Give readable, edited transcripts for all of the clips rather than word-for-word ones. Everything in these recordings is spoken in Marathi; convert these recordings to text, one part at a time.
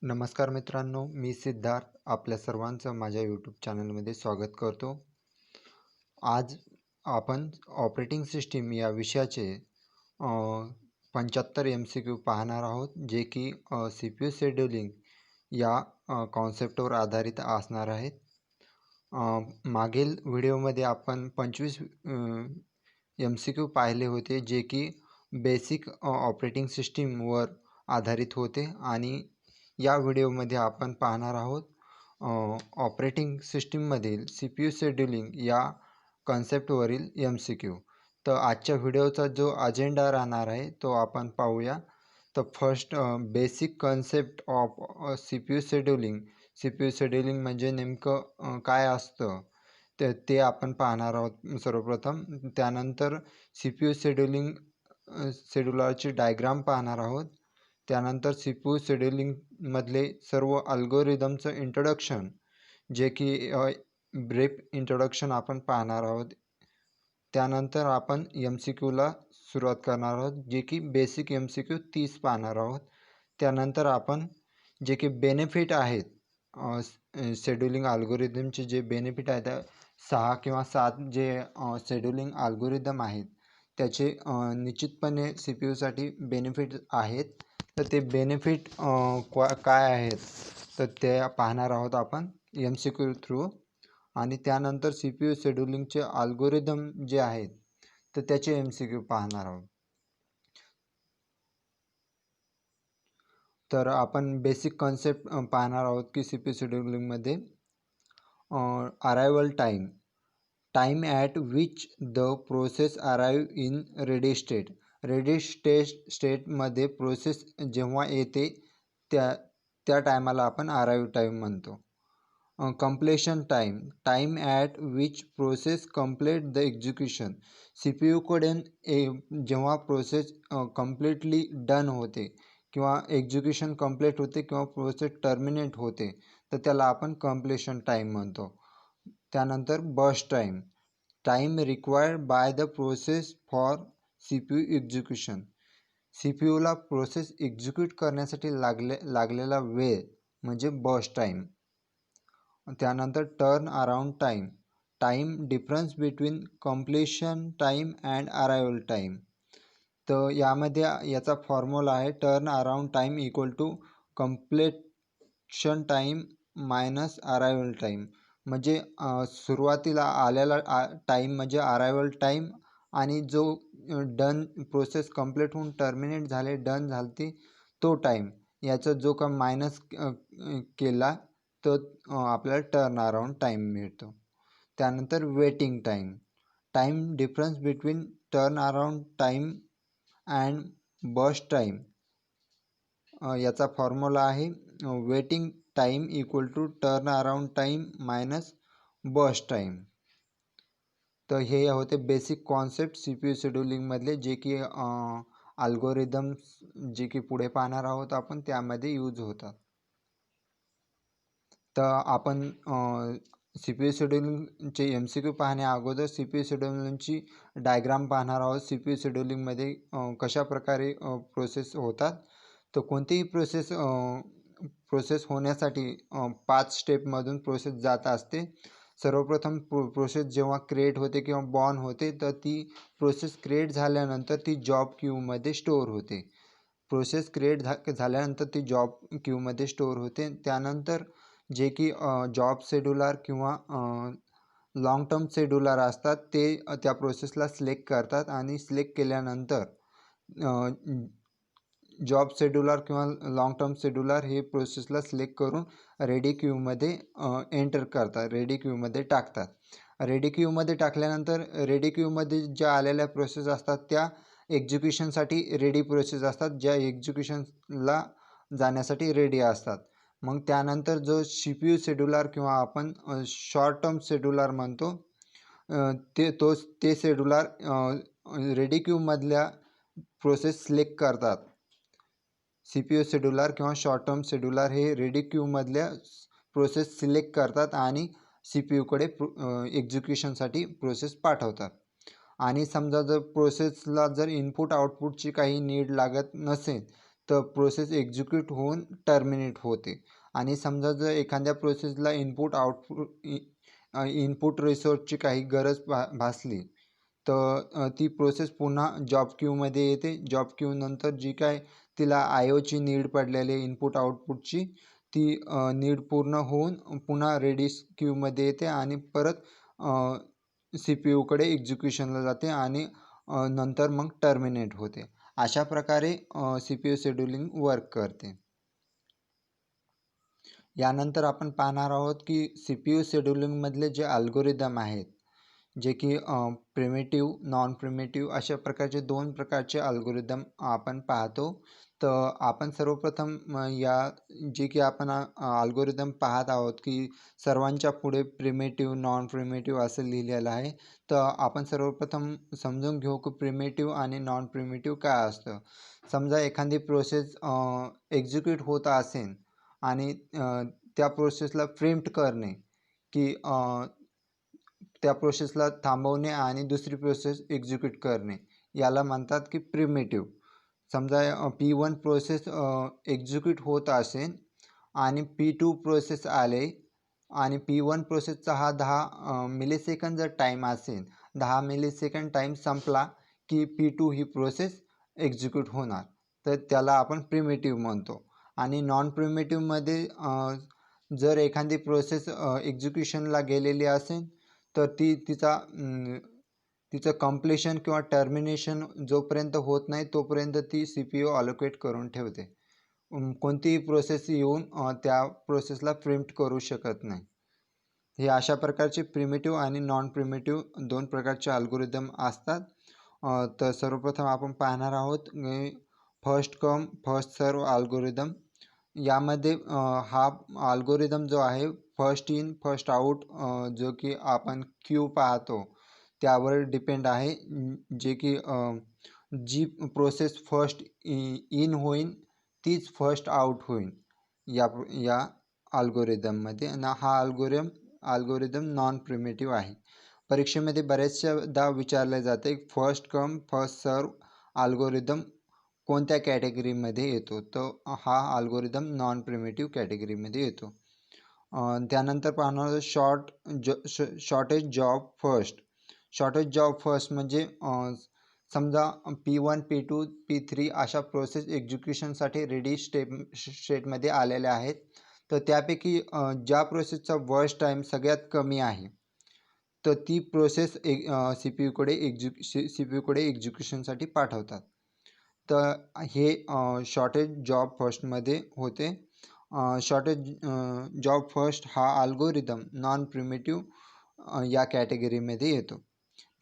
नमस्कार मित्रांनो, मी सिद्धार्थ आपल्या सर्वांचं माझ्या यूट्यूब चॅनलमध्ये स्वागत करतो. आज आपण ऑपरेटिंग सिस्टीम या विषयाचे 75 MCQ पाहणार आहोत, जे की CPU शेड्यूलिंग या कॉन्सेप्टवर आधारित असणार आहेत. मागील व्हिडिओमध्ये आपण 25 MCQ पाहिले होते, जे की बेसिक ऑपरेटिंग सिस्टीमवर आधारित होते आणि या व्हिडिओमध्ये आपण पाहणार आहोत ऑपरेटिंग सिस्टीममधील CPU शेड्यूलिंग या कॉन्सेप्टवरील MCQ. तर आजच्या व्हिडिओचा जो अजेंडा राहणार आहे तो आपण पाहूया. तर first basic concept of CPU scheduling. CPU scheduling म्हणजे नेमकं काय असतं ते आपण पाहणार आहोत सर्वप्रथम. त्यानंतर CPU शेड्यूलरची डायग्राम पाहणार आहोत. त्यानंतर CPU शेड्यूलिंगमधले सर्व अल्गोरिदमचं इंट्रोडक्शन, जे की ब्रीफ इंट्रोडक्शन आपण पाहणार आहोत. त्यानंतर आपण MCQला सुरुवात करणार आहोत, जे की बेसिक MCQ 30 पाहणार आहोत. त्यानंतर आपण जे की बेनिफिट आहेत शेड्यूलिंग अल्गोरिदमचे, जे बेनिफिट आहेत 6 किंवा 7 जे शेड्यूलिंग अल्गोरिदम आहेत त्याचे निश्चितपणे CPUसाठी बेनिफिट आहेत. तर ते बेनिफिट काय आहेत तर ते पाहणार आहोत आपण MCQ थ्रू. आणि त्यानंतर CPU शेड्यूलिंगचे अल्गोरिदम जे आहेत तर त्याचे MCQ पाहणार आहोत. तर आपण बेसिक कॉन्सेप्ट पाहणार आहोत की CPU शेड्यूलिंगमध्ये arrival time at which the process arrive in ready state. Ready स्टेटमध्ये प्रोसेस जेव्हा येते त्या टायमाला आपण अराईव्ह टाईम म्हणतो. Completion time at which process complete the execution. CPUकडून जेव्हा प्रोसेस कम्प्लिटली डन होते किंवा एक्झिक्युशन कंप्लीट होते किंवा प्रोसेस टर्मिनेट होते तर त्याला आपण कंप्लेशन टाईम म्हणतो. त्यानंतर burst time required by the process for CPU execution. CPUला प्रोसेस एक्झिक्यूट करण्यासाठी लागलेला वेळ म्हणजे बर्स्ट टाईम. त्यानंतर turn around time difference between completion time and arrival time. तर यामध्ये याचा फॉर्म्युला आहे turn around time equal to completion time minus arrival time. म्हणजे सुरुवातीला आलेला टाईम म्हणजे अरायवल टाईम आणि जो डन प्रोसेस कंप्लीट होऊन टर्मिनेट झाले डन झाली तो टाईम, याचा जो का मायनस केला तो आपल्याला टर्न अराउंड टाईम मिळतो. त्यानंतर waiting time difference between turn around time and burst time. याचा फॉर्म्युला आहे waiting time equal to turn around time minus burst time. तर हे होते बेसिक कॉन्सेप्ट CPU शेड्यूलिंगमधले, जे की अल्गोरिदम्स जे की पुढे पाहणार आहोत आपण त्यामध्ये यूज होतात. तर आपण CPU शेड्यूलिंगचे MCQ पाहण्या अगोदर CPU शेड्यूलिंगची डायग्राम पाहणार आहोत. CPU शेड्यूलिंगमध्ये कशा प्रकारे प्रोसेस होतात. तर कोणतीही प्रोसेस होण्यासाठी 5 स्टेपमधून प्रोसेस जात असते. सर्वप्रथम प्रोसेस जेव्हा क्रिएट होते किंवा बॉर्न होते तर ती प्रोसेस क्रिएट झाल्यानंतर ती जॉब क्यूमध्ये स्टोअर होते. प्रोसेस क्रिएट झाल्यानंतर ती जॉब क्यूमध्ये स्टोअर होते. त्यानंतर जे की जॉब शेड्यूलर किंवा लाँग टर्म शेड्यूलर असतात ते त्या प्रोसेसला सिलेक्ट करतात आणि सिलेक्ट केल्यानंतर जॉब शेड्यूलर किंवा लाँग टर्म शेड्यूलर हे प्रोसेसला सिलेक्ट करून रेडी क्यूमध्ये एंटर करतात, रेडी क्यूमध्ये टाकतात. रेडी क्यूमध्ये टाकल्यानंतर रेडी क्यूमध्ये ज्या आलेल्या प्रोसेस असतात त्या एक्झिक्युशनसाठी रेडी प्रोसेस असतात, ज्या एक्झिक्युशनला जाण्यासाठी रेडी असतात. मग त्यानंतर जो CPU शेड्यूलर किंवा आपण शॉर्ट टर्म शेड्यूलर म्हणतो ते शेड्यूलर रेडी क्यूमधल्या प्रोसेस सिलेक्ट करतात. CPU शेड्यूलर किंवा शॉर्ट टर्म शेड्यूलर हे रेडी क्यूमधल्या प्रोसेस सिलेक्ट करतात आणि CPUकडे एक्झिक्युशनसाठी प्रोसेस पाठवतात. आणि समजा जर प्रोसेसला जर इनपुट आउटपुटची काही नीड लागत नसेल तर प्रोसेस एक्झिक्यूट होऊन टर्मिनेट होते. आणि समजा जर एखाद्या प्रोसेसला इनपुट रिसोर्सची काही गरज भासली तर ती प्रोसेस पुन्हा जॉब क्यूमध्ये येते. जॉब क्यू नंतर जी काय तिला आयोची नीड पडलेली इनपुट आउटपुटची ती नीड पूर्ण होऊन पुन्हा रेडी क्यूमध्ये येते आणि परत सी पी यूकडे एक्झिक्युशनला जाते आणि नंतर मग टर्मिनेट होते. अशा प्रकारे C P U scheduling work करते. यानंतर आपण पाहणार आहोत की सी पी यू शेड्यूलिंगमधले जे अल्गोरिदम आहेत जे की प्रिमिटिव्ह नॉन प्रिमिटिव्ह अशा प्रकारचे 2 प्रकारचे अल्गोरिदम आपण पाहतो. तर आपण सर्वप्रथम या जे की आपण अल्गोरिदम पाहत आहोत की सर्वांच्या पुढे प्रिमिटिव्ह नॉन प्रिमिटिव्ह असं लिहिलेलं आहे. तर आपण सर्वप्रथम समजून घेऊ की प्रिमिटिव्ह आणि नॉन प्रिमिटिव्ह काय असतं. समजा एखादी प्रोसेस एक्झिक्यूट होत असेल आणि त्या प्रोसेसला प्रिम्प्ट करणे की त्या प्रोसेसला थांबवणे आणि दुसरी प्रोसेस एक्झिक्यूट करणे याला म्हणतात की प्रिमिटिव्ह. समजा P1 प्रोसेस एक्झिक्यूट होत असेल आणि P2 प्रोसेस आले आणि P1 प्रोसेसचा हा 10 मिलीसेकंद जर टाईम असेल, 10 मिलीसेकंद टाईम संपला की P2 ही प्रोसेस एक्झिक्यूट होणार. तर त्याला आपण प्रिमिटिव्ह म्हणतो. आणि नॉन प्रिमिटिव्हमध्ये जर एखादी प्रोसेस एक्झिक्युशनला गेलेली असेल तर तिचं कम्प्लिशन किंवा टर्मिनेशन जोपर्यंत होत नाही तोपर्यंत ती सी पी यू अलोकेट करून ठेवते. कोणतीही प्रोसेस येऊन त्या प्रोसेसला प्रिम्प्ट करू शकत नाही. हे अशा प्रकारचे प्रिमिटिव्ह आणि नॉन प्रिमिटिव्ह 2 प्रकारचे अल्गोरिदम असतात. तर सर्वप्रथम आपण पाहणार आहोत फर्स्ट कम फर्स्ट सर्व अल्गोरिदम. यामध्ये हा अल्गोरिदम जो आहे फर्स्ट इन फर्स्ट आउट जो की आपण क्यू पाहतो त्यावर डिपेंड आहे. जे की जी प्रोसेस फर्स्ट इन होईल तीच फर्स्ट आउट होईल या अल्गोरिदममध्ये. आणि हा अल्गोरिदम नॉन प्रिमिटिव्ह आहे. परीक्षेमध्ये बऱ्याचदा विचारले जाते फर्स्ट कम फर्स्ट सर्व अल्गोरिदम कोणत्या कॅटेगरीमध्ये येतो. तर हा अल्गोरिदम नॉन प्रिमिटिव्ह कॅटेगरीमध्ये येतो. त्यानंतर पाहणार shortage job first. Shortage job first म्हणजे समजा P1 P2 P3 अशा प्रोसेस एक्झिक्युशनसाठी रेडी स्टेटमध्ये आलेल्या आहेत. तर त्यापैकी ज्या प्रोसेसचा वर्स्ट टाईम सगळ्यात कमी आहे तर ती प्रोसेस सी पी यूकडे एक्झिक्युशनसाठी पाठवतात. तर हे शॉर्टेज जॉब फर्स्टमध्ये होते. शॉर्टेज जॉब फर्स्ट हा अल्गोरिदम नॉन प्रिमिटिव्ह या कॅटेगरीमध्ये येतो.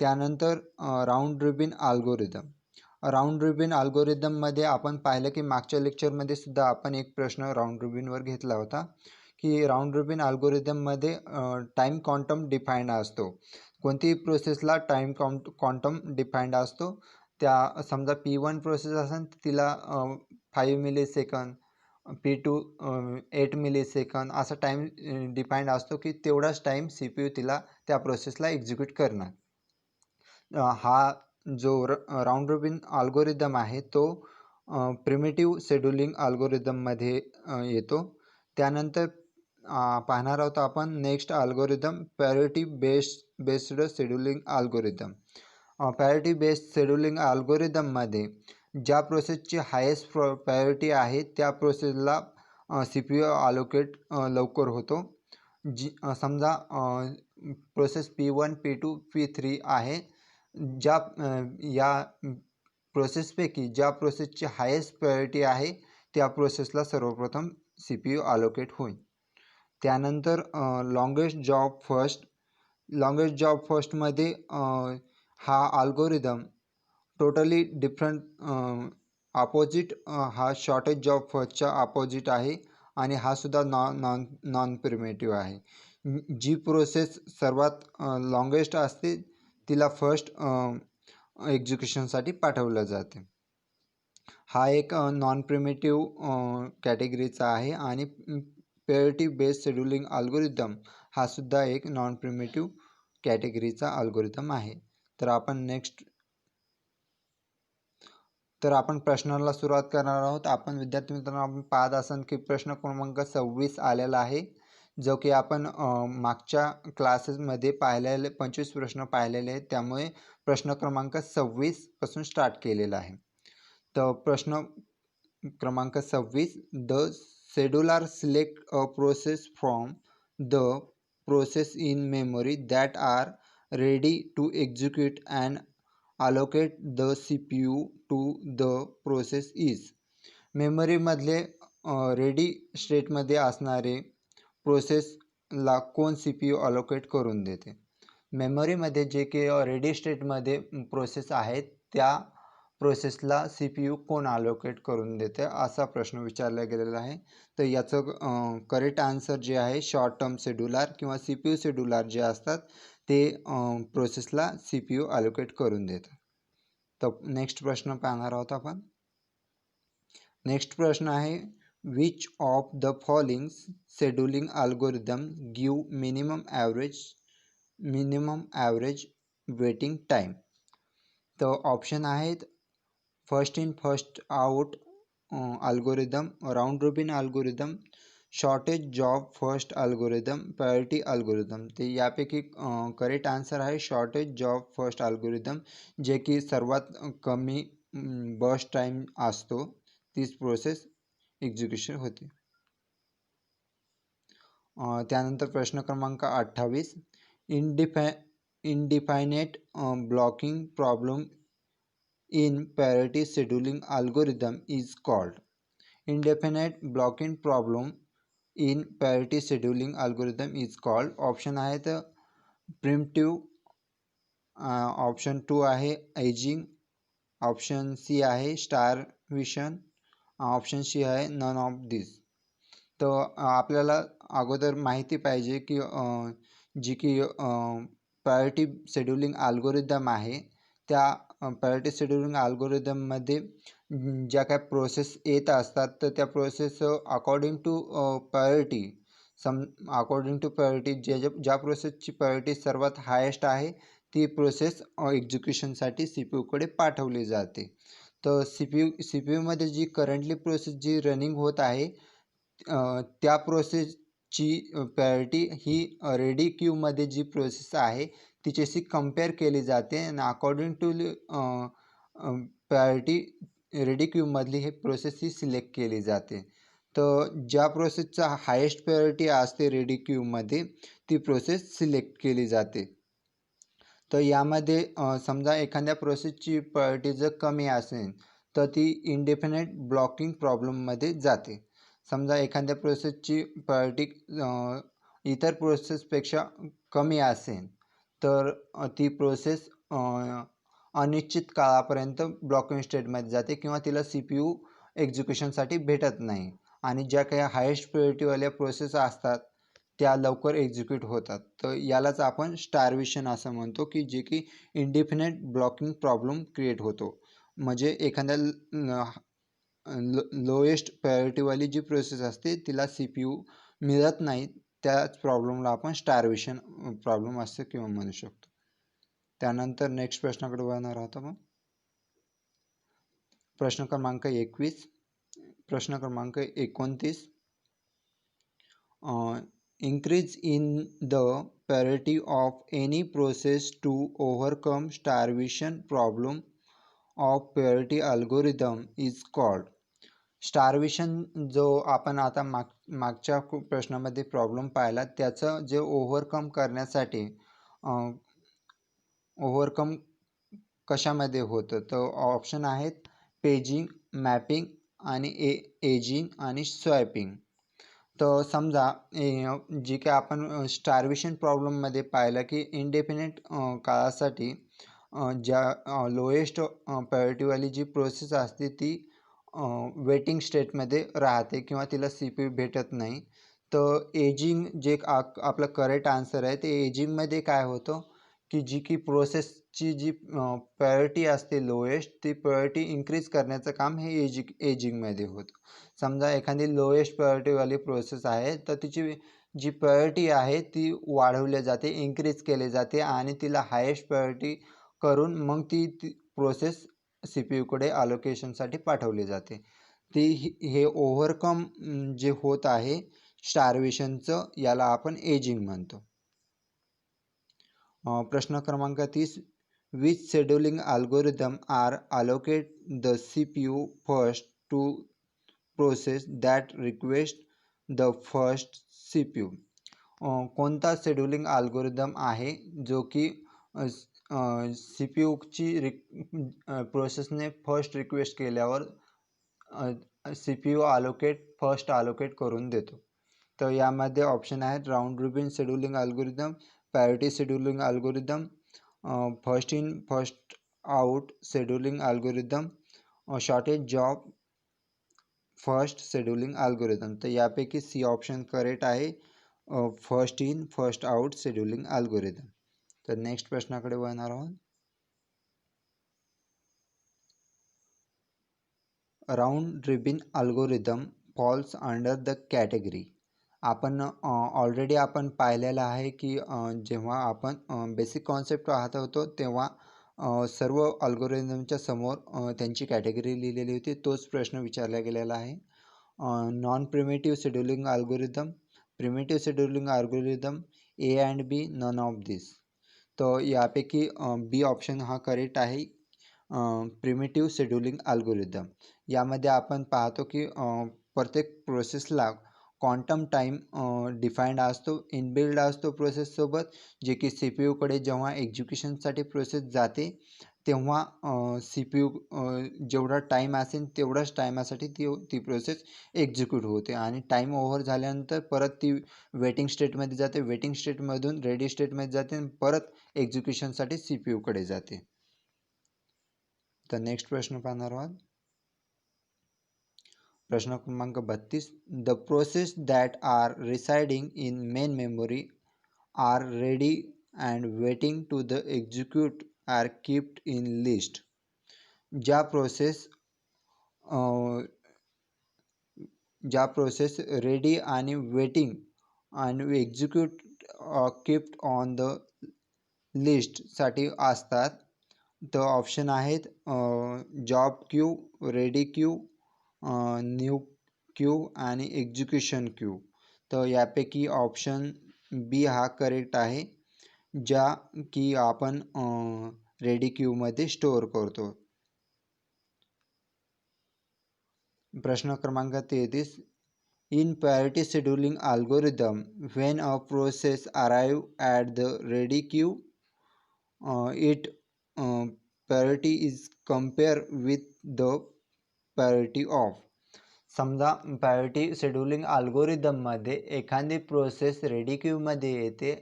त्यानंतर round robin algorithm. Round robin अल्गोरिदममध्ये आपण पाहिलं की मागच्या लेक्चरमध्ये सुद्धा आपण एक प्रश्न राऊंड रॉबिनवर घेतला होता की राऊंड रॉबिन अल्गोरिदममध्ये टाईम क्वांटम डिफाईंड असतो. कोणतीही प्रोसेसला टाईम क्वांटम डिफाईंड असतो. त्या समजा P1 प्रोसेस असेल तिला 5 मिलीसेकंद, P2 8 मिलीसेकंद असा टाईम डिफाईंड असतो की तेवढाच टाईम सी पी यू तिला त्या प्रोसेसला एक्झिक्यूट करणार. हा जो राऊंड रॉबिन अल्गोरिदम आहे तो प्रिमिटिव्ह शेड्यूलिंग अल्गोरिदममध्ये येतो. त्यानंतर पाहणार आहोत आपण next algorithm parity based scheduling algorithm. Parity based scheduling अल्गोरिदममध्ये ज्या प्रोसेसची हायेस्ट प्रायोरिटी आहे त्या प्रोसेसला सी पी यू अलोकेट लवकर होतो. समजा प्रोसेस P1 P2 P3 आहे. या प्रोसेसपैकी ज्या प्रोसेसची हायेस्ट प्रायोरिटी आहे त्या प्रोसेसला सर्वप्रथम सी पी यू अलोकेट होईल. त्यानंतर longest job first. Longest job फर्स्टमध्ये हा अल्गोरिदम टोटली डिफरंट अपोजिट हा शॉर्टेज जॉब फर्स्टच्या अपोजिट आहे आणि हा सुद्धा नॉन प्रिमिटिव्ह आहे. जी प्रोसेस सर्वात लॉंगेस्ट असते तिला फर्स्ट एक्झिक्युशनसाठी पाठवलं जाते. हा एक नॉन प्रिमिटिव्ह कॅटेगरीचा आहे. आणि पॅरिटी बेस्ड शेड्यूलिंग अल्गोरिदम हा सुद्धा एक नॉन प्रिमिटिव्ह कॅटेगरीचा अल्गोरिदम आहे. तर आपण नेक्स्ट तर आपण प्रश्नाला सुरुवात करणार आहोत. आपण विद्यार्थी मित्रांनो, आपण पाहत असाल की प्रश्न क्रमांक 26 आलेला आहे, जो की आपण मागच्या क्लासेसमध्ये पाहिलेले 25 प्रश्न पाहिलेले आहेत. त्यामुळे प्रश्न क्रमांक 26 पासून स्टार्ट केलेला आहे. तर प्रश्न क्रमांक 26, the scheduler select a process from the process in memory that are ready to execute and allocate the CPU to the process is. मेमरीमधले रेडी स्टेटमध्ये असणारे प्रोसेसला कोण सी पी यू अलोकेट करून देते. मेमरीमध्ये जे की रेडी स्टेटमध्ये प्रोसेस आहेत त्या प्रोसेसला सी पी यू कोण अलोकेट करून देते, असा प्रश्न विचारला गेलेला आहे. तर याचं करेक्ट आन्सर जे आहे, शॉर्ट टर्म शेड्युलर किंवा सी पी यू शेड्युलर जे असतात ते प्रोसेसला सी पी यू अलोकेट करून देतात. तर नेक्स्ट प्रश्न पाहणार आहोत आपण. नेक्स्ट प्रश्न आहे, which of the following scheduling algorithm give minimum average waiting time. तर ऑप्शन आहेत first in first out algorithm, round robin algorithm, shortest job first algorithm, priority algorithm. ते यापैकी करेक्ट आन्सर आहे शॉर्टेज जॉब फर्स्ट अल्गोरिदम, जे की सर्वात कमी बर्स्ट टाईम असतो, तीच प्रोसेस एक्झिक्युशन होते. त्यानंतर प्रश्न क्रमांक 28, indefinite blocking problem in priority scheduling algorithm is called. indefinite blocking problem in priority scheduling algorithm is called. Option आहेत प्रिमिटिव्ह, ऑप्शन 2 आहे एजिंग, ऑप्शन सी आहे स्टारव्हेशन, ऑप्शन सी आहे नन ऑफ दिस. तर आपल्याला अगोदर माहिती पाहिजे की जी की प्रायोरिटी शेड्यूलिंग अल्गोरिदम आहे, त्या प्रायोरिटी शेड्यूलिंग अल्गोरिदममध्ये ज्या काय प्रोसेस येत असतात, तर त्या प्रोसेस अकॉर्डिंग टू प्रायोरिटी ज्या प्रोसेसची प्रायोरिटी सर्वात हायेस्ट आहे ती प्रोसेस एक्झिक्युशनसाठी सी पी यूकडे पाठवली जाते. तर सी पी यूमध्ये जी करंटली प्रोसेस जी रनिंग होत आहे त्या प्रोसेसची प्रायोरिटी ही रेडी क्यूमध्ये जी प्रोसेस आहे तिच्याशी कंपेअर केली जाते आणि अकॉर्डिंग टू प्रायोरिटी रेडी क्यूमधली ही प्रोसेस ही सिलेक्ट केली जाते. तर ज्या प्रोसेसचा हायेस्ट प्रायोरिटी असते रेडी क्यूमध्ये ती प्रोसेस सिलेक्ट केली जाते. तर यामध्ये समजा एखाद्या प्रोसेसची प्रायोरिटी जर कमी असेल तर ती इंडेफिनेट ब्लॉकिंग प्रॉब्लेममध्ये जाते. समजा एखाद्या प्रोसेसची प्रायोरिटी इतर प्रोसेसपेक्षा कमी असेल तर ती प्रोसेस अनिश्चित काळापर्यंत ब्लॉकिंग स्टेटमध्ये जाते किंवा तिला सी पी यू एक्झिक्युशनसाठी भेटत नाही. आणि ज्या काही हायेस्ट प्रायोरिटीवाल्या प्रोसेस असतात त्या लवकर एक्झिक्यूट होतात. तर यालाच आपण स्टारव्हेशन असं म्हणतो, की जे की इंडिफिनेट ब्लॉकिंग प्रॉब्लेम क्रिएट होतो. म्हणजे एखाद्या लोएस्ट प्रायोरिटीवाली जी प्रोसेस असते तिला सी पी यू मिळत नाही, त्याच प्रॉब्लेमला आपण स्टारव्हेशन प्रॉब्लेम असं किंवा म्हणू शकतो. त्यानंतर नेक्स्ट प्रश्नाकडे वळणार आहोत आपण. प्रश्न क्रमांक 21. प्रश्न क्रमांक 29, increase in the priority of any process to overcome starvation problem of priority algorithm is called. स्टारव्हेशन जो आपण आता मागच्या प्रश्नामध्ये प्रॉब्लेम पाहिला त्याचं जे ओव्हरकम करण्यासाठी ओव्हरकम कशामध्ये होतं, तर ऑप्शन आहेत पेजिंग, मॅपिंग आणि एजिंग आणि स्वॅपिंग. तर समजा जी काय आपण स्टारव्हेशन प्रॉब्लेममध्ये पाहिलं की इंडेफिनेट काळासाठी ज्या लोएस्ट प्रायोरिटीवाली जी प्रोसेस असते ती वेटिंग स्टेटमध्ये राहते किंवा तिला सी पी यू भेटत नाही. तर एजिंग जे आपलं करेक्ट आन्सर आहे, ते एजिंगमध्ये काय होतं की जी की प्रोसेसची जी प्रायोरिटी असते लोएस्ट, ती प्रायोरिटी इन्क्रीज करण्याचं काम हे एजिंगमध्ये होतं. समजा एखादी लोएस्ट प्रायोरिटीवाली प्रोसेस आहे तर तिची जी प्रायोरिटी आहे ती वाढवली जाते, इन्क्रीज केली जाते आणि तिला हायेस्ट प्रायोरिटी करून मग ती प्रोसेस सी पी यूकडे अलोकेशनसाठी पाठवले जाते. हे ओव्हरकम जे होत आहे स्टार्वेशनचं, याला आपण एजिंग म्हणतो. प्रश्न क्रमांक 30, which scheduling algorithm are allocate the C P U first to process that request the first C P U. कोणता शेड्युलिंग अल्गोरिदम आहे जो की सी पी यूची प्रोसेसने फर्स्ट रिक्वेस्ट केल्यावर C P U first allocate करून देतो. तर यामध्ये ऑप्शन आहेत round robin scheduling algorithm, priority scheduling algorithm, first in first out scheduling algorithm, shortest job first scheduling algorithm. तर यापैकी सी ऑप्शन करेक्ट आहे, first in first out scheduling algorithm. तर नेक्स्ट प्रश्नाकडे वळणार आहोत. Round ribbon algorithm falls under the category. आपण ऑलरेडी आपण पाहिलेलं आहे की जेव्हा आपण बेसिक कॉन्सेप्ट पाहत होतो तेव्हा सर्व अल्गोरिदमच्या समोर त्यांची कॅटेगरी लिहिलेली होती. तोच प्रश्न विचारला गेलेला आहे. Non preemptive scheduling algorithm, preemptive scheduling algorithm, A and B, none of this. तर यापैकी बी ऑप्शन हा करेक्ट आहे, प्रिमेटिव्ह शेड्यूलिंग अल्गोरिदम. यामध्ये आपण पाहतो की प्रत्येक प्रोसेसला क्वांटम टाईम डिफाईंड असतो, इनबिल्ड असतो प्रोसेससोबत, जे की सी पी यूकडे जेव्हा एक्झिक्युशनसाठी प्रोसेस जाते तेव्हा सी पी यू जेवढा टाईम असेल तेवढ्याच टायमासाठी ती प्रोसेस एक्झिक्यूट होते आणि टाईम ओव्हर झाल्यानंतर परत ती वेटिंग स्टेटमध्ये जाते, वेटिंग स्टेटमधून रेडी स्टेटमध्ये जाते आणि परत एक्झिक्युशनसाठी सी पी यूकडे जाते. तर नेक्स्ट प्रश्न पाहणार आहोत. प्रश्न क्रमांक 32, the process that are residing in main memory are ready and waiting to the execute are kept in list. ज्या प्रोसेस रेडी आणि वेटिंग आणि एक्झिक्यूट कीप्ड ऑन द लिस्टसाठी असतात. तर ऑप्शन आहेत job queue, ready queue, new queue आणि एक्झिक्युशन क्यू. तर यापैकी ऑप्शन बी हा करेक्ट आहे, ज्या की आपण रेडी क्यूमध्ये स्टोअर करतो. प्रश्न क्रमांक 33, in priority scheduling algorithm when a process arrive at the ready queue it priority is compare with the priority of. समजा प्रायोरिटी शेड्यूलिंग अल्गोरिदममध्ये एखादी प्रोसेस रेडी क्यूमध्ये येते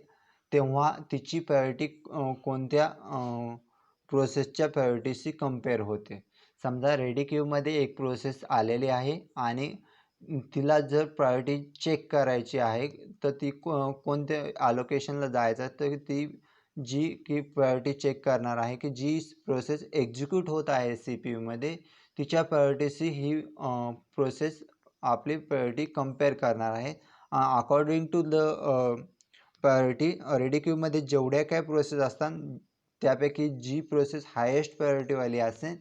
तेव्हा तिची प्रायोरिटी कोणत्या प्रोसेसच्या प्रायोरिटीशी कम्पेअर होते. समजा रेडी क्यूमध्ये एक प्रोसेस आलेली आहे आणि तिला जर प्रायोरिटी चेक करायची आहे तर ती कोणत्या अलोकेशनला जायचं तर ती जी की प्रायोरिटी चेक करणार आहे की जी प्रोसेस एक्झिक्यूट होत आहे सी पी यूमध्ये तिच्या प्रायोरिटीशी ही प्रोसेस आपली प्रायोरिटी कम्पेअर करणार आहे. According to the priority ready क्यूमध्ये जेवढ्या काय प्रोसेस असतात त्यापैकी जी प्रोसेस हायेस्ट प्रायोरिटीवाली असेल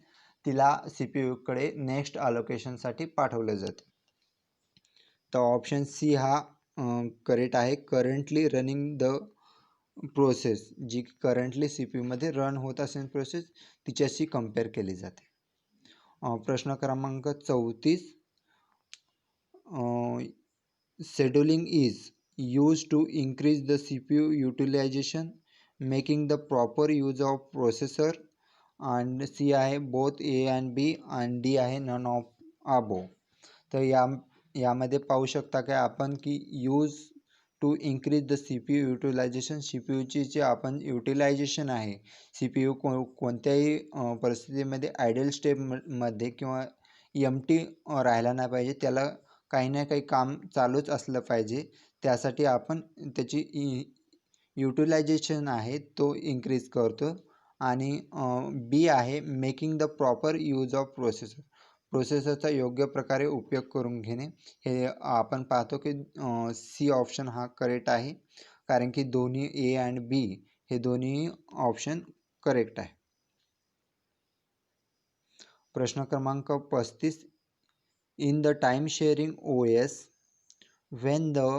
तिला सी पी यूकडे नेक्स्ट अलोकेशनसाठी पाठवलं जाते. तर ऑप्शन सी हा करेक्ट आहे, करंटली रनिंग द प्रोसेस, जी करंटली सी पी यूमध्ये रन होत असेल प्रोसेस तिच्याशी कम्पेअर केली जाते. प्रश्न क्रमांक 34, scheduling is use to increase the C P U utilization, making the proper use of processor, and C आहे both A and B, and D आहे नन ऑफ अबो. तर यामध्ये पाहू शकता काय आपण की use to increase the C P U utilization, C P यूची जे आपण युटिलायझेशन आहे, सी पी यू कोणत्याही परिस्थितीमध्ये आयडल स्टेपमध्ये किंवा एम्प्टी राहायला नाही पाहिजे, त्याला काही ना काही काम चालूच असलं पाहिजे. त्यासाठी आपण त्याची युटिलायझेशन आहे तो इन्क्रीज करतो. आणि बी आहे making the proper use of processor, प्रोसेसरचा योग्य प्रकारे उपयोग करून घेणे. हे आपण पाहतो की सी ऑप्शन हा करेक्ट आहे, कारण की दोन्ही ए अँड बी हे दोन्ही ऑप्शन करेक्ट आहे. प्रश्न क्रमांक 35. In the time sharing OS, when the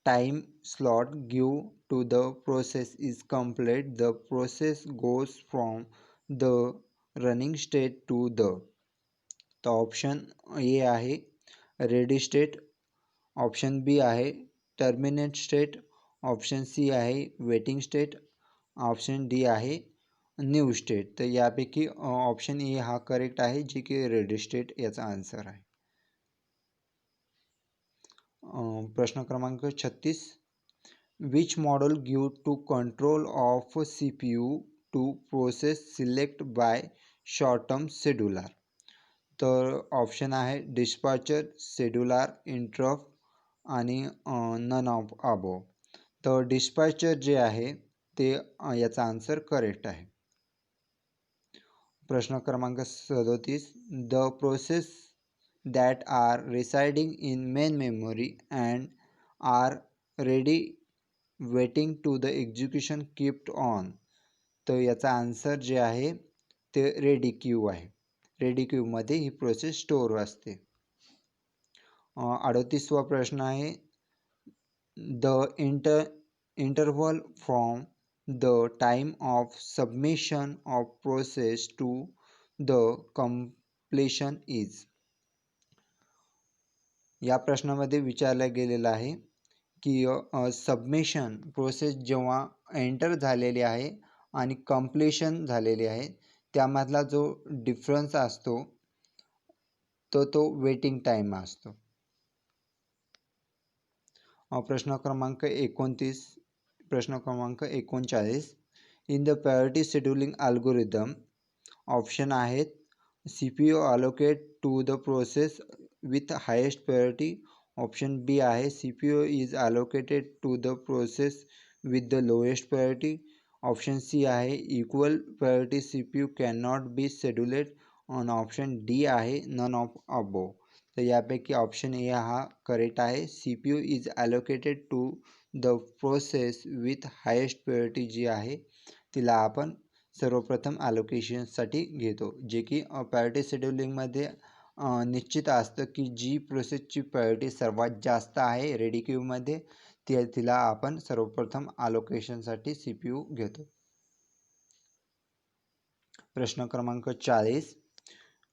time slot given to the process is complete, the process goes from the running state to the. तर ऑप्शन ए आहे रेडी स्टेट, ऑप्शन बी आहे टर्मिनेट स्टेट, ऑप्शन सी आहे वेटिंग स्टेट, ऑप्शन डी आहे न्यू स्टेट. तर यापैकी ऑप्शन ए हा करेक्ट आहे, जे की रेडी स्टेट याचा आन्सर आहे. प्रश्न क्रमांक 36. Which model give to control of CPU to process select by short term scheduler. तर ऑप्शन आहे डिस्पॅचर, शेड्युलर, इंटरप्ट आणि नन ऑफ अबोव. तर डिस्पॅचर जे आहे ते याचा आन्सर करेक्ट आहे. प्रश्न क्रमांक 37. The process that are residing in main memory and are ready waiting to the execution kept on. तर याचा आन्सर जे आहे ते रेडी क्यू आहे. रेडी क्यूमध्ये ही प्रोसेस स्टोअर असते. 38वा प्रश्न आहे the interval from the time of submission of process to the completion is. या प्रश्नामध्ये विचारलं गेलेलं आहे की सबमिशन प्रोसेस जेव्हा एंटर झालेली आहे आणि कम्प्लिशन झालेली आहे त्यामधला जो डिफरन्स असतो तो वेटिंग टाईम असतो. प्रश्न क्रमांक 39. प्रश्न क्रमांक 39. In the priority scheduling algorithm option आहेत CPU allocate to the process with highest priority, option B आहे CPU is allocated to the process with the lowest priority, option C आहे equal priority CPU can not be scheduled आणि ऑप्शन डी आहे नन ऑफ अबोव. तर यापैकी ऑप्शन ए हा करेक्ट आहे. CPU is allocated to the process with highest priority जी आहे तिला आपण सर्वप्रथम अलोकेशनसाठी घेतो, जे की प्रायोरिटी शेड्युलिंगमध्ये निश्चित असतं की जी प्रोसेसची प्रायोरिटी सर्वात जास्त आहे रेडी क्यूमध्ये तिला आपण सर्वप्रथम अलोकेशनसाठी CPU घेतो. प्रश्न क्रमांक 40.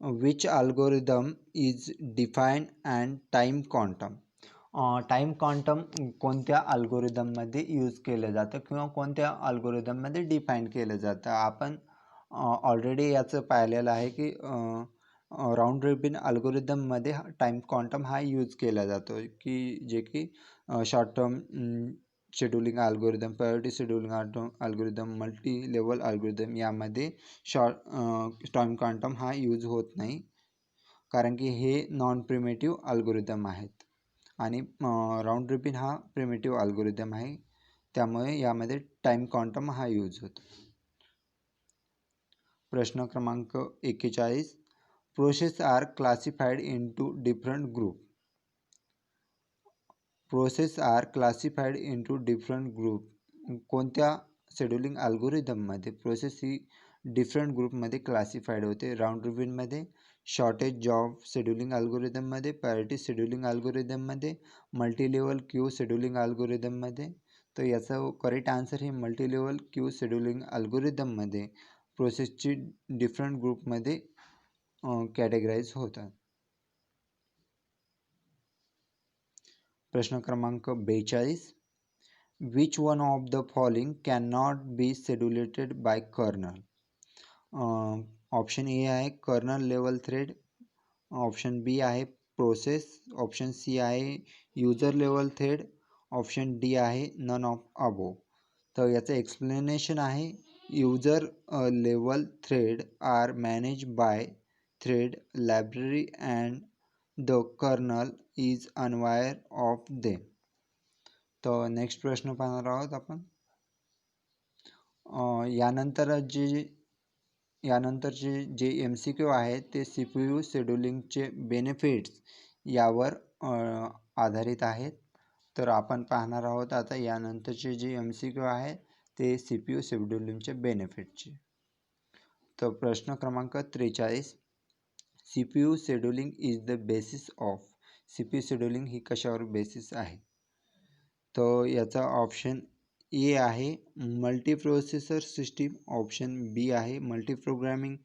Which algorithm is define and time quantum. Time quantum कोणत्या अल्गोरिदममध्ये यूज केलं जातं किंवा कोणत्या अल्गोरिदममध्ये डिफाईन केलं जातं. आपण ऑलरेडी याचं पाहिलेलं आहे की राऊंड रॉबिन अल्गोरिदममध्ये टाईम क्वांटम हा यूज केला जातो की जे की short term scheduling algorithm, priority scheduling algorithm, multi level algorithm यामध्ये टाईम क्वांटम हा यूज होत नाही, कारण की हे नॉन प्रिमेटिव्ह अल्गोरिदम आहेत आणि राऊंड रॉबिन हा प्रिमेटिव्ह अल्गोरिदम आहे, त्यामुळे यामध्ये टाईम क्वांटम हा यूज होतो. प्रश्न क्रमांक 41. Process are classified into different group. Process are classified into different group. कोणत्या शेड्यूलिंग अल्गोरिदममध्ये प्रोसेस ही डिफरंट ग्रुपमध्ये क्लासिफाईड होते. राऊंड रॉबिनमध्ये, शॉर्टेज जॉब शेड्यूलिंग अल्गोरिदममध्ये, प्रायोरिटी शेड्यूलिंग अल्गोरिदममध्ये, मल्टी लेवल क्यू शेड्यूलिंग अल्गोरिदममध्ये. तर याचं करेक्ट आन्सर हे मल्टी लेवल क्यू शेड्यूलिंग अल्गोरिदममध्ये प्रोसेसची डिफरंट ग्रुपमध्ये कॅटेगराईज होतात. प्रश्न क्रमांक 42. Which one of the following can not be scheduled by kernel. Option A आहे kernel level thread, option B आहे प्रोसेस, ऑप्शन सी आहे user level thread, option D आहे नन ऑफ अबोव. तर याचं एक्सप्लेनेशन आहे user level thread are manage by thread library and the kernel is unaware of them. तर नेक्स्ट प्रश्न पाहणार आहोत आपण. यानंतरचे जे MCQ आहेत ते CPU शेड्यूलिंगचे बेनिफिट्स यावर आधारित आहेत. तर आपण पाहणार आहोत आता यानंतरचे जे MCQ आहे ते CPU शेड्यूलिंगचे बेनिफिटचे. तर प्रश्न क्रमांक 43. CPU scheduling is the basis of. CPU scheduling ही कशावर बेसिस आहे? तर याचा ऑप्शन ए आहे multi processor system, option B आहे multi programming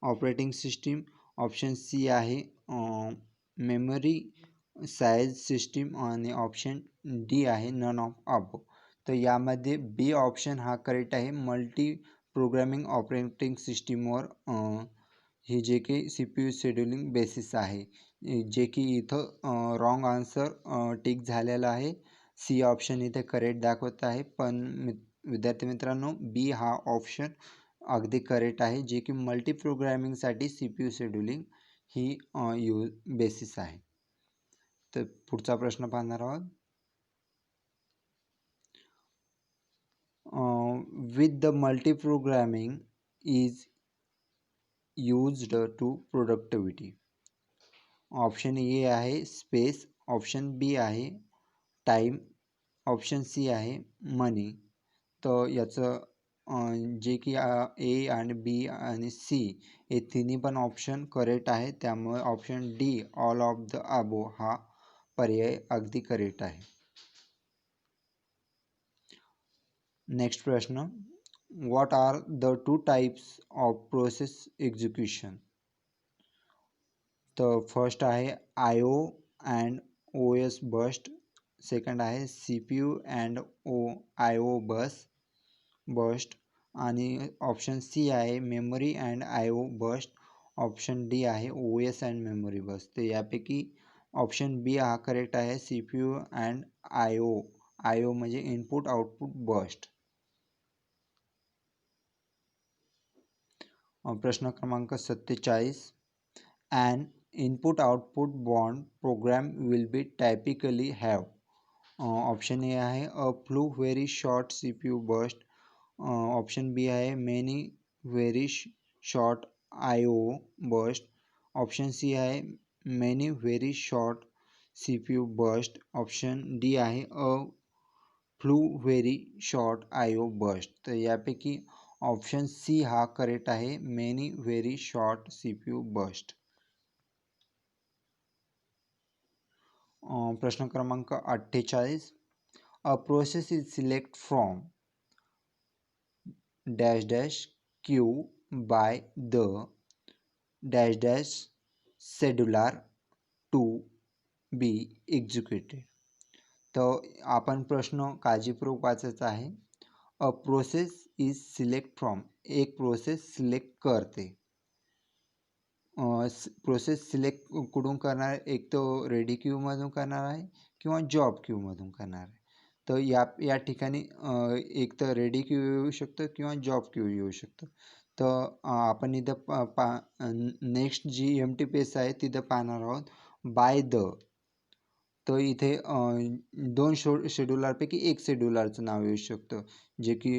operating system, option C आहे मेमरी साईज सिस्टीम आणि ऑप्शन डी आहे नन ऑफ अबो. तर यामध्ये बी ऑप्शन हा करेक्ट आहे. मल्टी प्रोग्रामिंग ऑपरेटिंग सिस्टीमवर ही जे की C P U scheduling basis आहे, जे की इथं रॉंग आन्सर टिक झालेला आहे. सी ऑप्शन इथे करेक्ट दाखवत आहे, पण विद्यार्थी मित्रांनो बी हा ऑप्शन अगदी करेक्ट आहे, जे की मल्टी प्रोग्रामिंगसाठी सी पी यू शेड्यूलिंग ही बेसिस आहे. तर पुढचा प्रश्न पाहणार आहोत. With the multi programming is used to productivity. Option A आहे स्पेस, ऑप्शन बी आहे टाईम, ऑप्शन सी आहे मनी. तर याचं जे की ए आणि बी आणि सी हे तिन्ही पण ऑप्शन करेक्ट आहे, त्यामुळे option D all of the above हा पर्याय अगदी करेक्ट आहे. नेक्स्ट प्रश्न. What are the two types of process execution. तर फर्स्ट आहे I O and O S burst, second आहे C P U and I O burst आणि ऑप्शन सी आहे memory and I O burst, option D आहे O S and memory burst. तर यापैकी ऑप्शन बी हा करेक्ट आहे, C P U and I ओ म्हणजे इनपुट आउटपुट बस्ट. प्रश्न क्रमांक 47. An input-output bond program will be typically have. Option A आहे a few very short C P U burst, option B आहे many very short I O burst, option C आहे many very short C P U burst, option D आहे a few very short I O burst. तर यापैकी ऑप्शन सी हा करेक्ट आहे, many very short C P U burst. प्रश्न क्रमांक 48. A process is select from dash dash queue by the dash dash scheduler to be executed. तर आपण प्रश्न काळजीपूर्वक वाचायचा आहे. A process is select from, एक प्रोसेस सिलेक्ट करते. प्रोसेस सिलेक्ट कुठून करणार, एक तर रेडी क्यूमधून करणार आहे किंवा जॉब क्यूमधून करणार आहे. तर या ठिकाणी एक तर रेडी क्यू येऊ शकतं किंवा जॉब क्यू येऊ शकतं. तर आपण इथं next G M T page आहे तिथं पाहणार आहोत बाय द. तर इथे दोन शेड्युलरपैकी एक शेड्युलरचं नाव येऊ शकतं, जे की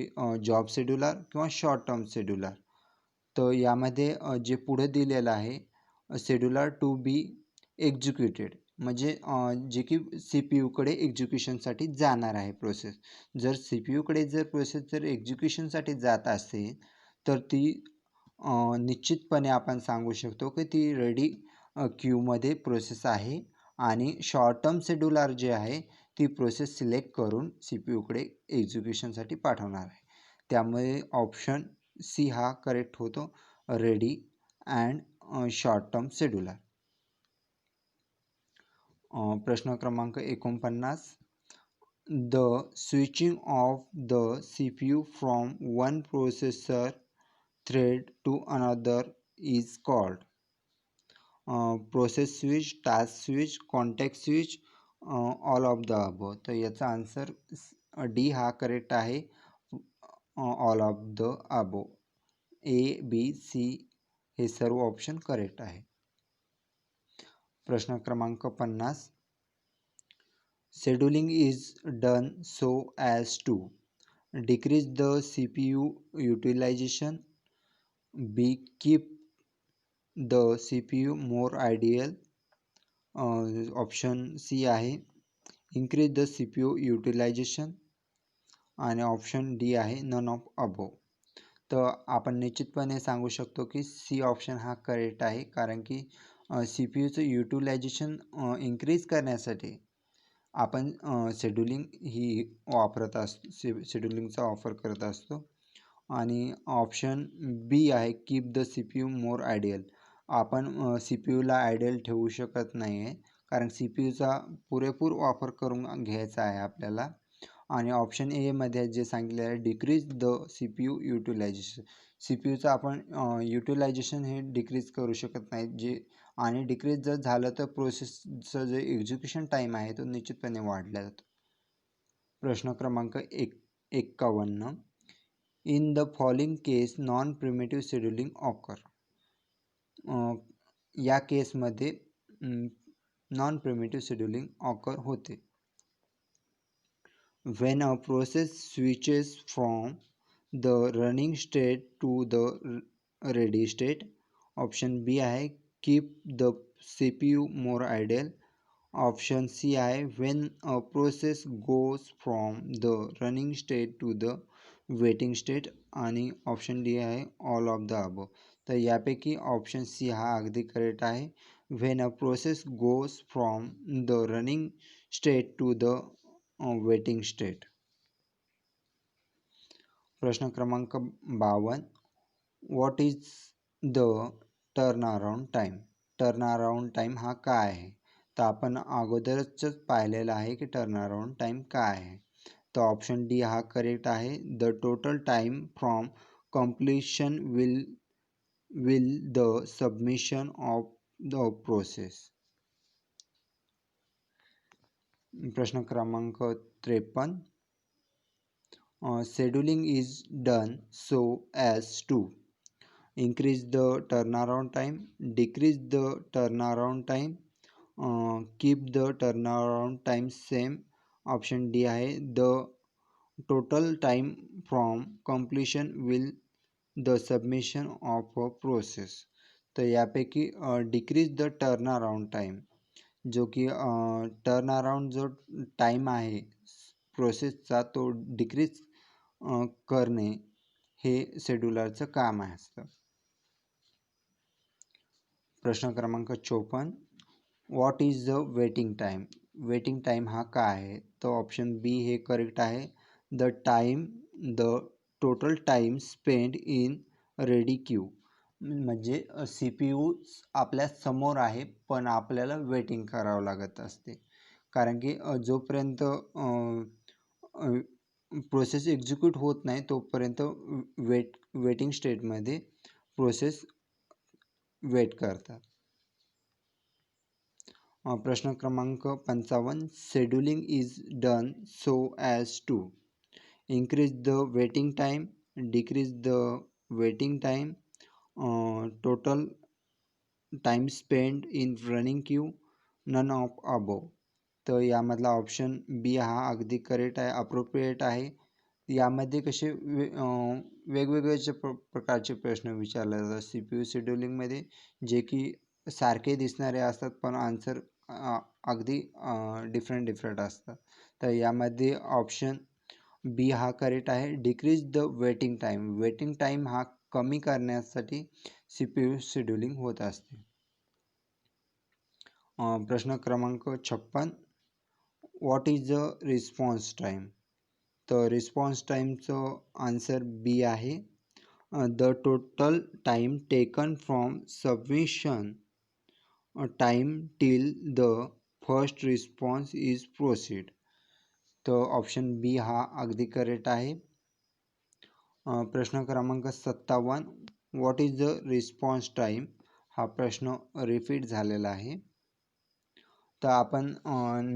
जॉब शेड्युलर किंवा शॉर्ट टर्म शेड्युलर. तर यामध्ये जे पुढे दिलेलं आहे शेड्युलर टू बी एक्झिक्युटेड, म्हणजे जे की सी पी यूकडे एक्झिक्युशनसाठी जाणार आहे प्रोसेस. जर सी पी यूकडे जर प्रोसेस जर एक्झिक्युशनसाठी जात असेल तर ती निश्चितपणे आपण सांगू शकतो की ती रेडी क्यूमध्ये प्रोसेस आहे आणि शॉर्ट टर्म शेड्युलर जे आहे ती प्रोसेस सिलेक्ट करून सी पी यूकडे एक्झिक्युशनसाठी पाठवणार आहे. त्यामुळे ऑप्शन सी हा करेक्ट होतो, ready and short term scheduler. प्रश्न क्रमांक 49. The switching of the C P U from one processor thread to another is called. Process switch, task switch, context switch, all of the above. तर याचा आन्सर डी हा करेक्ट आहे, all of the above. A B C हे सर्व ऑप्शन करेक्ट आहे. प्रश्न क्रमांक 50. Scheduling is done so as to decrease the C P U utilization, B keep the C P U more idle, option C आहे increase the C P U utilization आणि ऑप्शन डी आहे नन ऑफ अबो. तर आपण निश्चितपणे सांगू शकतो की सी ऑप्शन हा करेक्ट आहे, कारण की सी पी यूचं युटिलायझेशन इन्क्रीज करण्यासाठी आपण शेड्युलिंग ही वापरत असतो, शेड्युलिंगचा वापर करत असतो. आणि ऑप्शन बी आहे keep the C P U more ideal. आपण सी पी यूला आयडियल ठेवू शकत नाही आहे, कारण सी पी यूचा पुरेपूर वापर करून घ्यायचा आहे आपल्याला. आणि ऑप्शन एमध्ये जे सांगितले आहे decrease the C P U utilization. C P यूचं आपण युटिलायझेशन हे डिक्रीज करू शकत नाही, जे आणि डिक्रीज जर झालं तर प्रोसेसचं जे एक्झिक्युशन टाईम आहे तो निश्चितपणे वाढला जातो. प्रश्न क्रमांक 51. In the following case non preemptive scheduling occur. या केसमध्ये नॉन प्रिमिटिव्ह शेड्युलिंग ऑकर होते. When a process switches from the running state to the ready state. Option B आहे keep the CPU more idle. Option C आहे when a process goes from the running state to the waiting state. आणि ऑप्शन डी आहे ऑल ऑफ द अबव. तर यापैकी ऑप्शन सी हा अगदी करेक्ट आहे. when a process goes from the running state to the waiting state. प्रश्न क्रमांक 52. What is the turn around time. Turn around time हा काय आहे. तर आपण अगोदरच पाहिलेलं आहे की टर्न अराउंड टाईम काय आहे. तर ऑप्शन डी हा करेक्ट आहे. The total time from completion will the submission of the process. प्रश्न क्रमांक 53. Scheduling is done so as to increase the turnaround time, decrease the turnaround time, keep the turnaround time same. Option D आहे the total time from completion will the submission of a process. तर यापैकी decrease the turn around time, जो की टर्न अराउंड जो टाईम आहे प्रोसेसचा तो डिक्रीज करणे हे शेड्यूलरचं काम असतं. प्रश्न क्रमांक 54. What is the waiting time. Waiting time हा काय आहे. तर ऑप्शन बी हे करेक्ट आहे. The total time spend in ready queue. म्हणजे सी पी यू आपल्या समोर आहे पण आपल्याला वेटिंग करावं लागत असते, कारण की जोपर्यंत प्रोसेस एक्झिक्यूट होत नाही तोपर्यंत वेटिंग स्टेटमध्ये प्रोसेस वेट करतात. प्रश्न क्रमांक 55. Scheduling is done so as to increase the waiting time, decrease the waiting time, total time spent in running queue, none of above. तर यामधला ऑप्शन बी हा अगदी करेक्ट आहे, अप्रोप्रिएट आहे. यामध्ये कसे वेगवेगळे प्रकारचे प्रश्न विचारले जातात सी पी यू शेड्युलिंगमध्ये, जे की सारखे दिसणारे असतात पण आन्सर अगदी डिफरंट असतात. तर यामध्ये ऑप्शन बी हा करेक्ट आहे. Decrease the waiting time. Waiting time हा कमी करण्यासाठी सी पी यू शेड्युलिंग होत असते. प्रश्न क्रमांक 56. What is the response time. तर रिस्पॉन्स टाईमचं आन्सर बी आहे. The total time taken from submission time till the first response is proceed. तर ऑप्शन बी हा अगदी करेक्ट आहे. प्रश्न क्रमांक 57. What is the response time. हा प्रश्न रिपीट झालेला आहे. तर आपण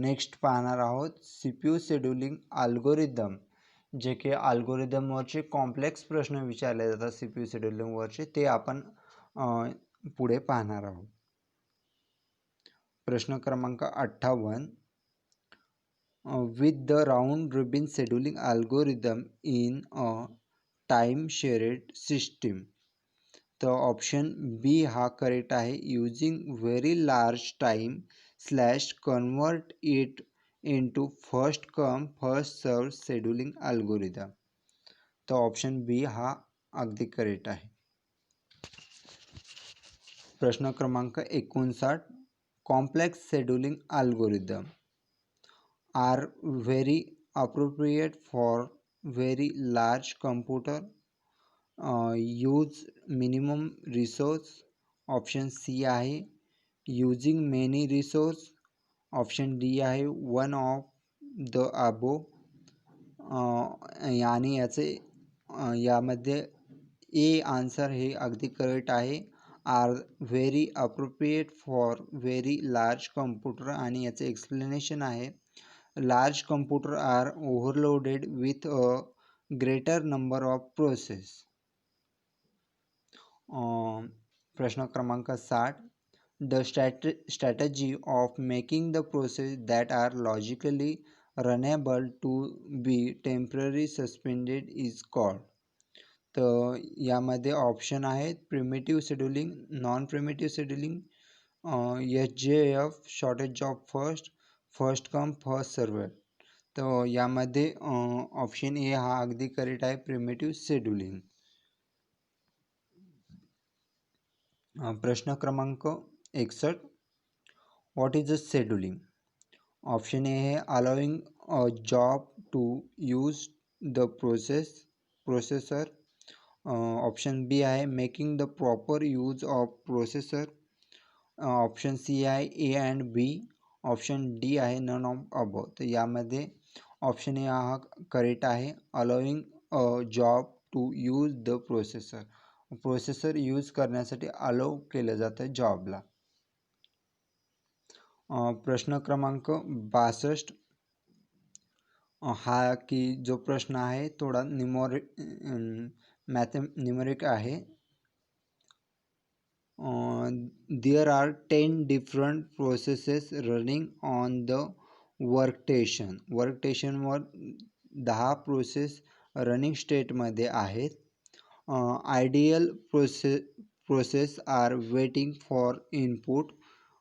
नेक्स्ट पाहणार आहोत C P U scheduling algorithm, जे की अल्गोरिदमवरचे कॉम्प्लेक्स प्रश्न विचारले जातात सी पी यू शेड्युलिंगवरचे, ते आपण पुढे पाहणार आहोत. प्रश्न क्रमांक 58. with the round robin scheduling algorithm in a time shared system. तर ऑप्शन बी हा करेक्ट आहे. Using very large time slash convert it into first come first serve scheduling algorithm. तर ऑप्शन बी हा अगदी करेक्ट आहे. प्रश्न क्रमांक 59, complex scheduling algorithm are very appropriate for very large computer, use minimum resource. Option C आहे using many resource. Option D आहे वन ऑफ द अबो. आणि यामध्ये ए आन्सर हे अगदी करेक्ट आहे. Are very appropriate for very large computer. आणि याचं एक्सप्लेनेशन आहे large computer are overloaded with a greater number of process. प्रश्न क्रमांक 60, the strategy of making the process that are logically runnable to be temporary suspended is called. तर यामध्ये ऑप्शन आहेत preemptive scheduling, non preemptive scheduling, SJF shortest of first come first served. तर यामध्ये ऑप्शन ए हा अगदी करेक्ट आहे, प्रिमिटिव्ह शेड्युलिंग. प्रश्न क्रमांक 61, what is the scheduling. Option A है allowing a job to use the processor. Option B आहे making the proper use of processor. Option C आहे A and B. Option D आहे नन ऑफ अबो. तर यामध्ये ऑप्शन ए हा करेक्ट आहे, allowing a job to use the processor use करण्यासाठी अलाउ केलं जातं जॉबला. प्रश्न क्रमांक 62 हा की जो प्रश्न आहे थोडा न्यूमरिक आहे. There are 10 different processes running on the वर्कस्टेशनवर 10 प्रोसेस रनिंग स्टेटमध्ये आहेत. Idle process are waiting for input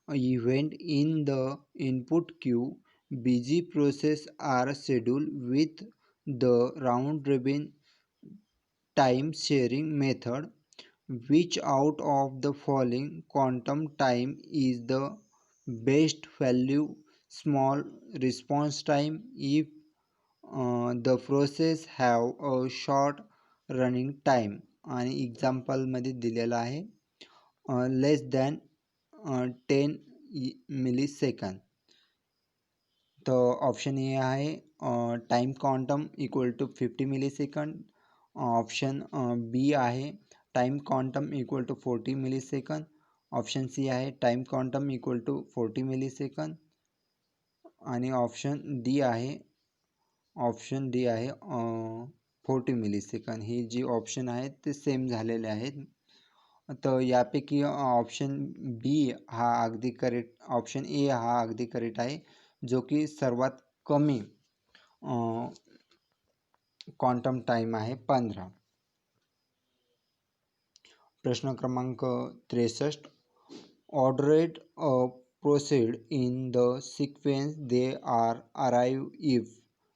event in the input queue. Busy process are scheduled with the round robin time sharing method. Which out of the following quantum time is the best value? Small response time if the process have a short running time. आणि एक्झाम्पलमध्ये दिलेला आहे लेस दॅन 10 मिलीसेकंद. तर ऑप्शन ए आहे time quantum equal to 50 millisecond. Option B आहे time quantum equal to 40 millisecond. Option C आहे time quantum equal to 40 millisecond. आणि ऑप्शन डी आहे 40 मिलीसेकंद. ही जी ऑप्शन आहेत ते सेम झालेले आहेत. तर यापैकी ऑप्शन बी हा अगदी करेक्ट, ऑप्शन ए हा अगदी करेक्ट आहे, जो की सर्वात कमी क्वांटम टाइम आहे 15. प्रश्न क्रमांक 63, ordered proceed in the sequence they are arrive if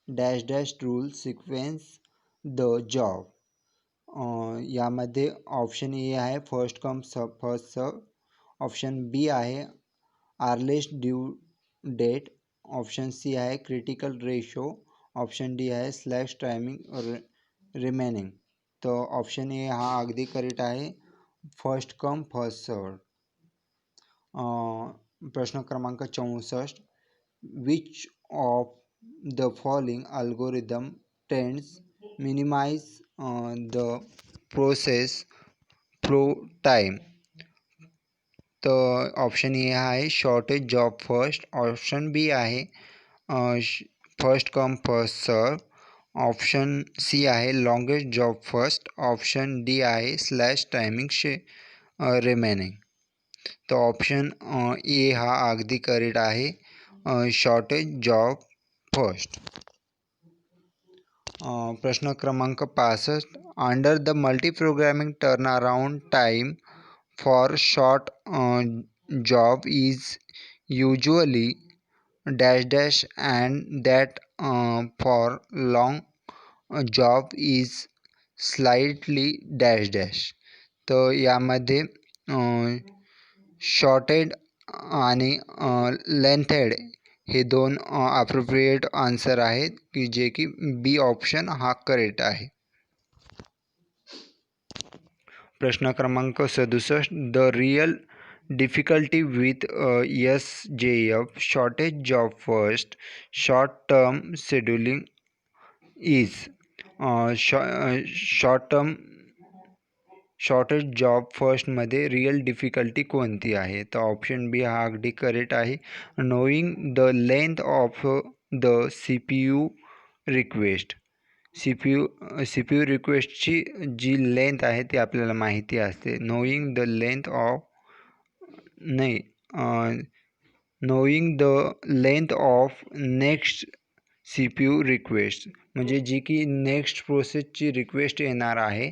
dash dash rule sequence the job. यामध्ये ऑप्शन ए आहे first come first serve. Option B आहे earliest due date. Option C आहे क्रिटिकल रेशो. ऑप्शन डी आहे स्लॅश टायमिंग रिमेनिंग. तर ऑप्शन ए हा अगदी करेक्ट आहे, फर्स्ट कम फर्स्ट सर्व. प्रश्न क्रमांक 64, which of the following algorithm tends minimize the process flow time. तर ऑप्शन ए आहे shortest job first. Option B आहे first come first serve. Option C आहे longest job first. Option D आहे स्लॅश टायमिंग रिमेनिंग. तर ऑप्शन ए हा अगदी करेक्ट आहे, शॉर्टेज जॉब फर्स्ट. प्रश्न क्रमांक 65, under the multiprogramming turnaround time for short job is usually dash dash and that for long job is slightly dash dash. तर यामध्ये शॉर्टेड आणि लेंथेड हे दोन अप्रोप्रिएट आन्सर आहेत की जे की बी ऑप्शन हा करेक्ट आहे. प्रश्न क्रमांक 67. The real difficulty with SJF shortest job first short term scheduling is. Shortest job फर्स्टमध्ये रिअल डिफिकल्टी कोणती आहे? तर ऑप्शन बी हा अगदी करेक्ट आहे. Knowing the length of the CPU request. C P U रिक्वेस्टची जी लेंथ आहे ती आपल्याला माहिती असते. नोईंग द लेंथ ऑफ नाही knowing the length of next CPU request, म्हणजे जी की नेक्स्ट प्रोसेसची रिक्वेस्ट येणार आहे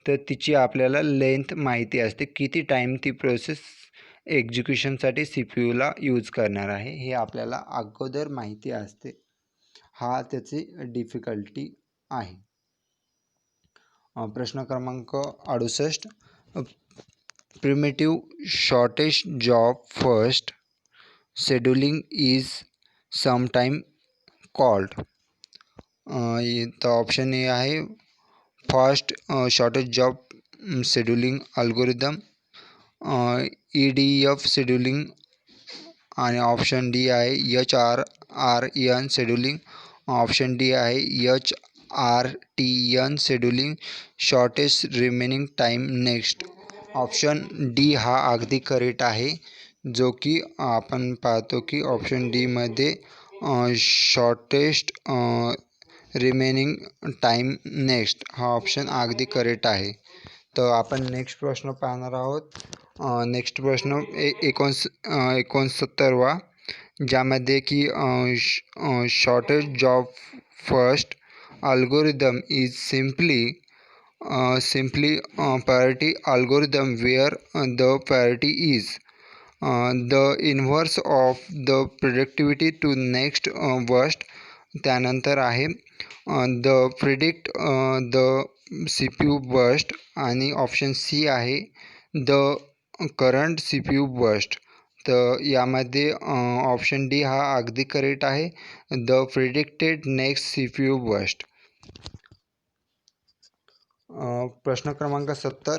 तर तिची आपल्याला लेंथ माहिती असते, किती टाईम ती प्रोसेस एक्झिक्युशनसाठी CPUला यूज करणार आहे हे आपल्याला अगोदर माहिती असते. हा त्याची डिफिकल्टी आहे. प्रश्न क्रमांक 68. Primitive shortage job first scheduling is sometime called. तर ऑप्शन ए आहे fast shortage job scheduling algorithm, EDF scheduling, आणि ऑप्शन डी आहे HRRN शेड्यूलिंग. ऑप्शन डी आहे HRTN scheduling, shortest remaining time next. Option D हा अगदी करेक्ट आहे, जो की आपण पाहतो की ऑप्शन डीमध्ये शॉर्टेस्ट रिमेनिंग टाईम नेक्स्ट हा ऑप्शन अगदी करेक्ट आहे. तर आपण नेक्स्ट प्रश्न पाहणार आहोत. नेक्स्ट प्रश्न 69वा, ज्यामध्ये की shortest job first algorithm is simply priority algorithm where the priority is the inverse of the productivity to next worst. त्यानंतर आहे the predict the CPU burst, आणि ऑप्शन सी आहे द करंट CPU बर्स्ट. तर यामध्ये ऑप्शन डी हा अगदी करेक्ट आहे, the predicted next CPU burst. प्रश्न क्रमांक 70.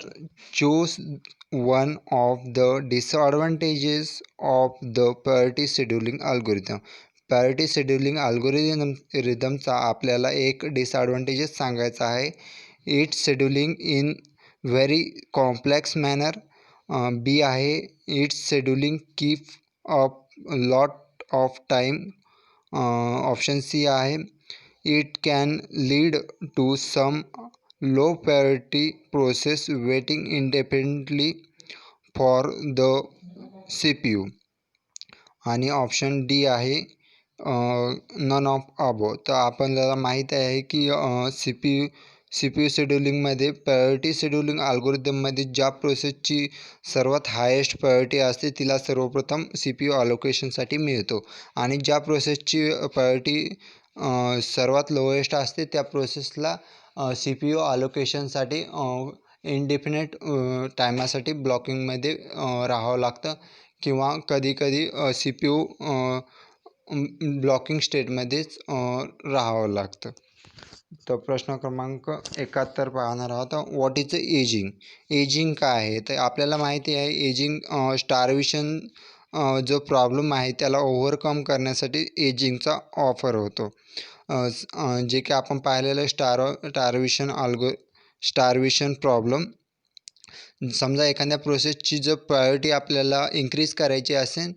Choose one of the disadvantages of the priority scheduling algorithm. Priority scheduling अल्गोरिदमचा आपल्याला एक डिसअडवांटेजेस सांगायचा आहे. It's scheduling in very complex manner. B आहे it's scheduling keep up lot of time. Option C आहे it can lead to some low priority process waiting independently for the CPU. आणि ऑप्शन डी आहे नन ऑफ अबो. तर आपल्याला माहीत आहे की सी पी यू शेड्यूलिंगमध्ये प्रायोरिटी शेड्यूलिंग अल्गोरिदममध्ये ज्या प्रोसेसची सर्वात हायेस्ट प्रायोरिटी असते तिला सर्वप्रथम CPU अलोकेशनसाठी मिळतो, आणि ज्या प्रोसेसची प्रायोरिटी सर्वात लोएस्ट असते त्या प्रोसेसला CPU अलोकेशनसाठी इंडिफिनिट टायमासाठी ब्लॉकिंगमध्ये राहावं लागतं, किंवा कधीकधी CPU ब्लॉकिंग स्टेटमध्येच राहावं लागतं. तर प्रश्न क्रमांक 71 पाहणार आहोत. What is the ageing. Ageing काय आहे? तर आपल्याला माहिती आहे एजिंग स्टार्वेशन जो प्रॉब्लेम आहे त्याला ओव्हरकम करण्यासाठी एजिंगचा ऑफर होतो. जे की आपण पाहिलेलं स्टार्वेशन प्रॉब्लेम. समजा एखाद्या प्रोसेसची जर प्रायोरिटी आपल्याला इन्क्रीज करायची असेल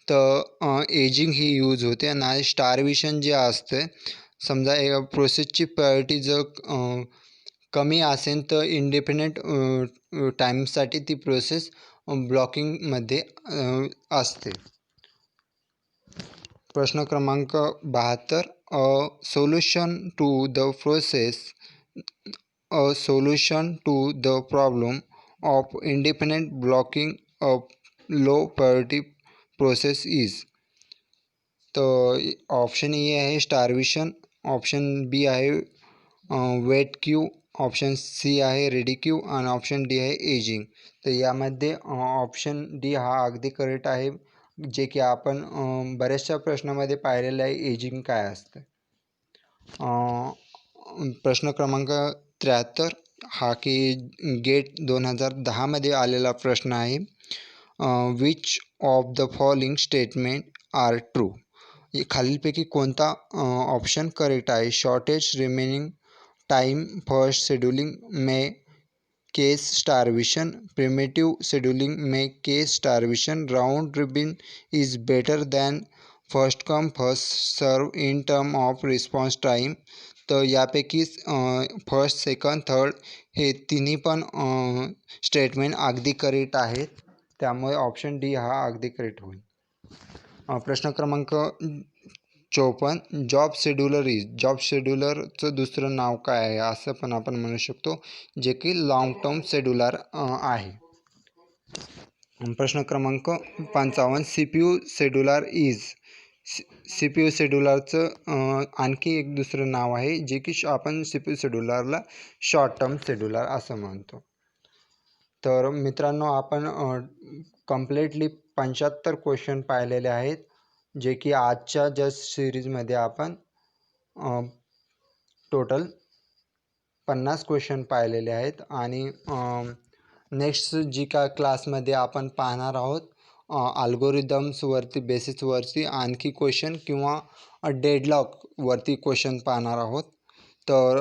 तर एजिंग ही यूज होते, आणि स्टार्वेशन जे असते, समजा प्रोसेसची प्रायोरिटी जर कमी असेल तर इंडिपेंडेंट टाईमसाठी ती प्रोसेस ब्लॉकिंगमध्ये असते. प्रश्न क्रमांक 72. Solution to the problem of independent blocking of low priority process is. तर ऑप्शन ए आहे स्टार्वेशन, ऑप्शन बी आहे वेट क्यू, ऑप्शन सी आहे रेडिक्यू आणि ऑप्शन डी आहे एजिंग. तर यामध्ये ऑप्शन डी हा अगदी करेक्ट आहे, जे की आपण बऱ्याचशा प्रश्नामध्ये पाहिलेलं आहे एजिंग काय असतं. प्रश्न क्रमांक 73 हा की गेट 2010मध्ये आलेला प्रश्न आहे. Which of the following statement are true. खालीलपैकी कोणता ऑप्शन करेक्ट आहे. Shortest remaining time first scheduling may cause starvation, preemptive scheduling may cause starvation, round robin is better than first come first serve in term of response time. तर यापैकी फर्स्ट सेकंड थर्ड हे तिन्ही पण स्टेटमेंट अगदी करेक्ट आहेत, त्यामुळे ऑप्शन डी हा अगदी करेक्ट होईल. प्रश्न क्रमांक 54 जॉब शेड्यूलर इज. जॉब शेड्यूलरचं दुसरं नाव काय आहे असं पण आपण म्हणू शकतो, जे की लाँग टर्म शेड्यूलर आहे. प्रश्न क्रमांक 55 C P U scheduler is. C P U शेड्यूलरचं आणखी एक दुसरं नाव आहे, जे की आपण सी पी यू शेड्यूलरला शॉर्ट टर्म शेड्यूलर असं म्हणतो. तर मित्रांनो, आपण कम्प्लिटली 75 क्वेश्चन पाहिलेले आहेत, जे की आजच्या जस्ट सिरीजमध्ये आपण टोटल 50 क्वेश्चन पाहिलेले आहेत. आणि नेक्स्ट जी काय क्लासमध्ये आपण पाहणार आहोत अल्गोरिदम्सवरती बेसिसवरती आणखी क्वेश्चन किंवा डेडलॉकवरती क्वेश्चन पाहणार आहोत. तर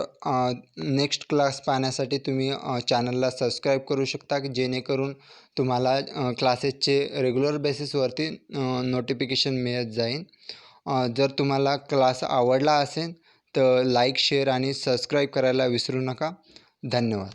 नेक्स्ट क्लास पाहण्यासाठी तुम्ही चॅनलला सबस्क्राईब करू शकता, की जेणेकरून तुम्हाला क्लासेसचे रेग्युलर बेसिसवरती नोटिफिकेशन मिळत जाईल. जर तुम्हाला क्लास आवडला असेल तर लाईक शेअर आणि सबस्क्राईब करायला विसरू नका. धन्यवाद.